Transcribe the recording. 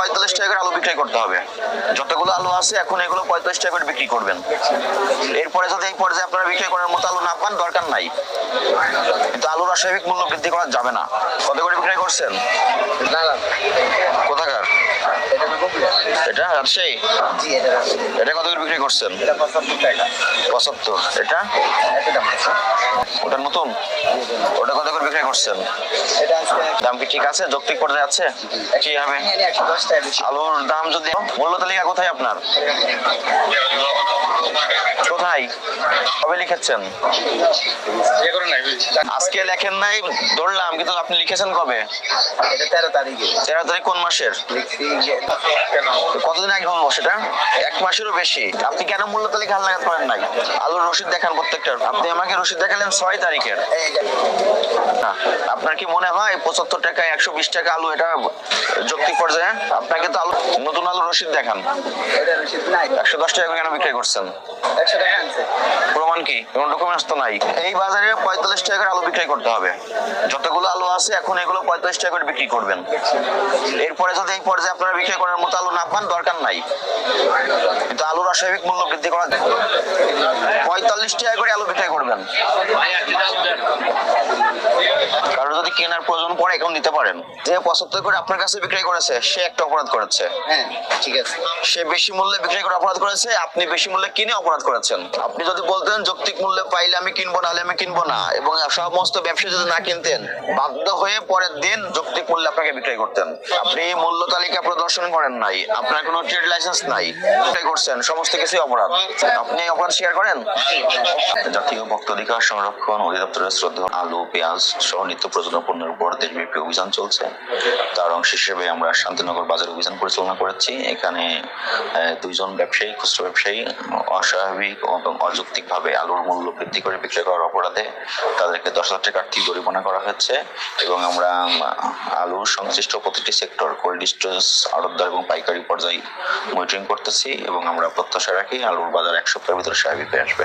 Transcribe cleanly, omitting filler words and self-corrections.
45 টাকা করে আলু বিক্রি করতে হবে। যতগুলো আলু আছে এখন এগুলো 45 টাকা করে বিক্রি করবেন। এরপরে যদি এই পর্যায়ে আপনারা বিক্রি করার মতো আলু না পান, দরকার নাই, কিন্তু আলুর অস্বাভাবিক মূল্য বৃদ্ধি করা যাবে না। কত করে বিক্রি করছেন? কোথাকার এটা? রাজশাহী? এটা কত করে বিক্রি করছেন? 75। এটা ওটা নতুন, ওটা কত করে বিক্রি করছেন? দাম কি ঠিক আছে? যৌক্তিক পর্যায়ে আছে? কি হবে আলুর দাম? যদি মূল্য তালিকা কোথায় আপনার? কোথায়? কবে লিখেছেন? আজকে লেখেন নাই ধরলাম, কিন্তু আপনি লিখেছেন কবে? 13 তারিখ কোন মাসের? কতদিন আগে হলো সেটা? 1 মাসেরও বেশি। আপনি কেন মূল্য তালিকা হালনাগাদ করেন নাই? আলুর রসিদ দেখান প্রত্যেকটার। আপনি আমাকে রসিদ দেখালেন 6 তারিখের। আপনার কি মনে হয় 75 টাকা 120 টাকা আলু এটা যৌক্তিক পর্যায়ে? আপনাকে তো আলু, নতুন আলু রসিদ দেখান। 110 টাকা কেন বিক্রি করছেন? প্রমাণ কি? কোন ডকুমেন্টস তো নাই। এই বাজারে 45 টাকা করে আলু বিক্রি করতে হবে। যতগুলো আলু আছে এখন এগুলো 45 টাকা করে বিক্রি করবেন। এরপরে যদি এই পর্যায়ে আপনারা বিক্রি করার মতো আলু না পান, দরকার নাই, কিন্তু আলুর অস্বাভাবিক মূল্য বৃদ্ধি করা 45 টাকা করে আলু বিক্রি করবেন। কারণ যদি কেনার প্রয়োজন পড়ে এখন দিতে পারেন। যে 75 করে আপনার কাছে বিক্রি করেছে সে একটা অপরাধ করেছে। হ্যাঁ ঠিক আছে, সে বেশি মূল্যে বিক্রি করে অপরাধ করেছে, আপনি বেশি মূল্যে কিনে অপরাধ করেছেন। আপনি যদি বলতেন যৌক্তিক মূল্যে পাইলে আমি কিনবো, না হলে আমি কিনবো না, এবং সমস্ত ব্যবসায়ী যদি না কিনতেন, বাধ্য হয়ে পরের দিন যৌক্তিক মূল্যে আপনাকে বিক্রি করতেন। আপনি মূল্য তালিকা প্রদর্শন করেন নাই, আপনার কোনো ট্রেড লাইসেন্স নাই, বিক্রি করছেন, সমস্ত কিছুই অপরাধ। আপনি অপরাধ স্বীকার করেন? জাতীয় ভোক্তা অধিকার সংরক্ষণ অধিদপ্তরের শ্রদ্ধা আলু, পেঁয়াজ সহ নিত্য প্রয়োজনীয় পণ্যের উপর দেশব্যাপী অভিযান চলছে। তার অংশ হিসেবে আমরা শান্তিনগর বাজার অভিযান পরিচালনা করেছি। এখানে 2 জন ব্যবসায়ী, খুচরা ব্যবসায়ী অস্বাভাবিক এবং অযৌক্তিকভাবে আলুর মূল্য বৃদ্ধি করে বিক্রি করার অপরাধে তাদেরকে 10,000 টাকা আর্থিক জরিমানা করা হয়েছে। এবং আমরা আলুর সংশ্লিষ্ট প্রতিটি সেক্টর, কোল্ড স্টোরেজ, আড়তদার এবং পাইকারি পর্যায়ে মনিটরিং করতেছি, এবং আমরা প্রত্যাশা রাখি আলুর বাজার 1 সপ্তাহের ভিতরে স্বাভাবিক হয়ে আসবে।